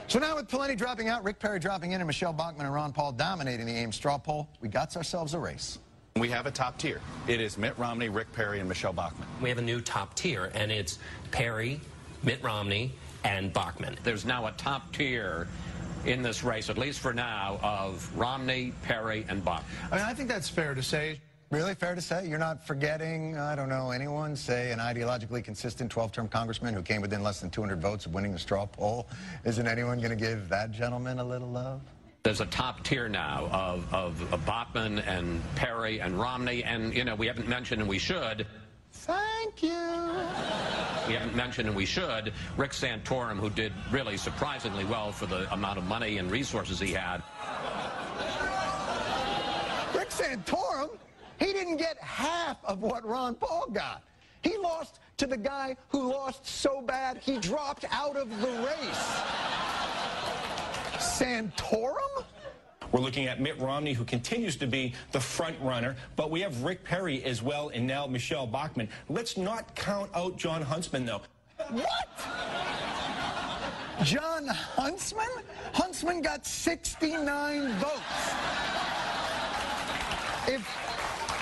So now with Pawlenty dropping out, Rick Perry dropping in, and Michelle Bachmann and Ron Paul dominating the Ames straw poll, we got ourselves a race. We have a top tier. It is Mitt Romney, Rick Perry, and Michelle Bachmann. We have a new top tier, and it's Perry, Mitt Romney, and Bachmann. There's now a top tier in this race, at least for now, of Romney, Perry, and Bachmann. I mean, I think that's fair to say. Really fair to say? You're not forgetting, I don't know, anyone, say an ideologically consistent 12-term congressman who came within less than 200 votes of winning the straw poll? Isn't anyone going to give that gentleman a little love? There's a top tier now of Bachmann and Perry and Romney, and, you know, we haven't mentioned, and we should. Thank you. We haven't mentioned, and we should, Rick Santorum, who did really surprisingly well for the amount of money and resources he had. Rick Santorum? He didn't get half of what Ron Paul got. He lost to the guy who lost so bad he dropped out of the race. Santorum? We're looking at Mitt Romney, who continues to be the front runner, but we have Rick Perry as well, and now Michelle Bachmann. Let's not count out Jon Huntsman, though. What? Jon Huntsman? Huntsman got 69 votes.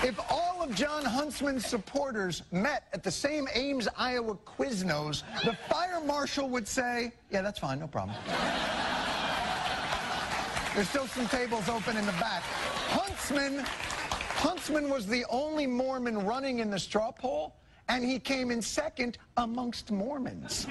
If all of Jon Huntsman's supporters met at the same Ames, Iowa Quiznos, the fire marshal would say, yeah, that's fine, no problem. There's still some tables open in the back. Huntsman was the only Mormon running in the straw poll, and he came in second amongst Mormons.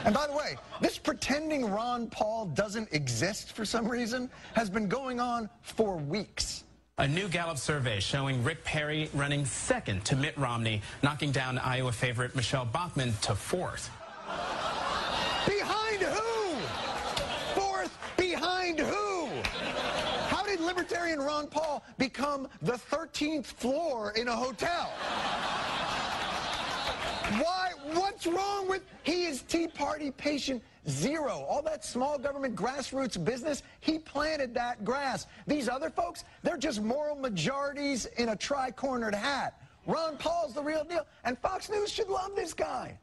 And by the way, this pretending Ron Paul doesn't exist for some reason has been going on for weeks. A new Gallup survey showing Rick Perry running second to Mitt Romney, knocking down Iowa favorite Michelle Bachmann to fourth. Behind who? Fourth behind who? How did Libertarian Ron Paul become the 13th floor in a hotel? Why? What's wrong with... He is Tea Party patient zero. All that small government grassroots business, he planted that grass. These other folks, they're just moral majorities in a tri-cornered hat. Ron Paul's the real deal, and Fox News should love this guy.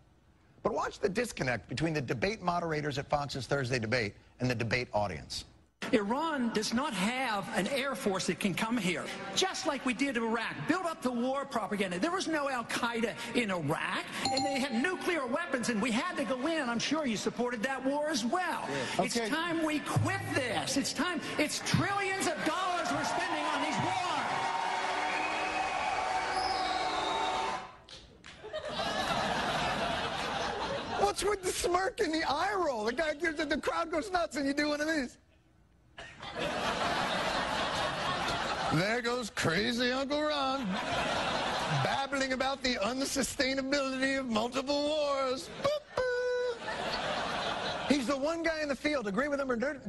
But watch the disconnect between the debate moderators at Fox's Thursday debate and the debate audience. Iran does not have an air force that can come here, just like we did in Iraq. Build up the war propaganda. There was no Al-Qaeda in Iraq, and they had nuclear weapons, and we had to go in. I'm sure you supported that war as well. Yeah. Okay. It's time we quit this. It's time. It's trillions of dollars we're spending on these wars. What's with the smirk and the eye roll? The crowd goes nuts, and you do one of these. There goes crazy Uncle Ron, babbling about the unsustainability of multiple wars. Boop, boop. He's the one guy in the field, agree with him or don't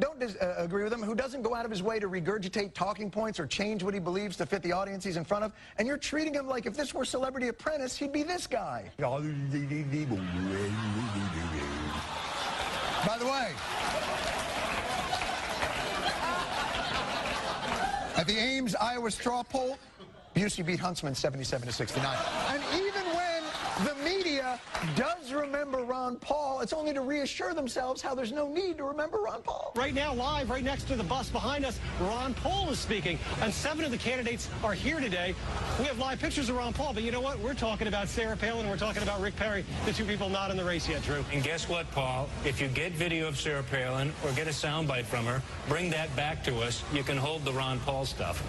agree with him, who doesn't go out of his way to regurgitate talking points or change what he believes to fit the audience he's in front of, and you're treating him like if this were Celebrity Apprentice, he'd be this guy. By the way, at the Ames, Iowa straw poll, Busey beat Huntsman 77-69. And even when the media does remember Ron Paul, it's only to reassure themselves how there's no need to remember Ron Paul. Right now, live, right next to the bus behind us, Ron Paul is speaking. And 7 of the candidates are here today. We have live pictures of Ron Paul, but you know what? We're talking about Sarah Palin and we're talking about Rick Perry, the two people not in the race yet, Drew. And guess what, Paul? If you get video of Sarah Palin or get a soundbite from her, bring that back to us. You can hold the Ron Paul stuff.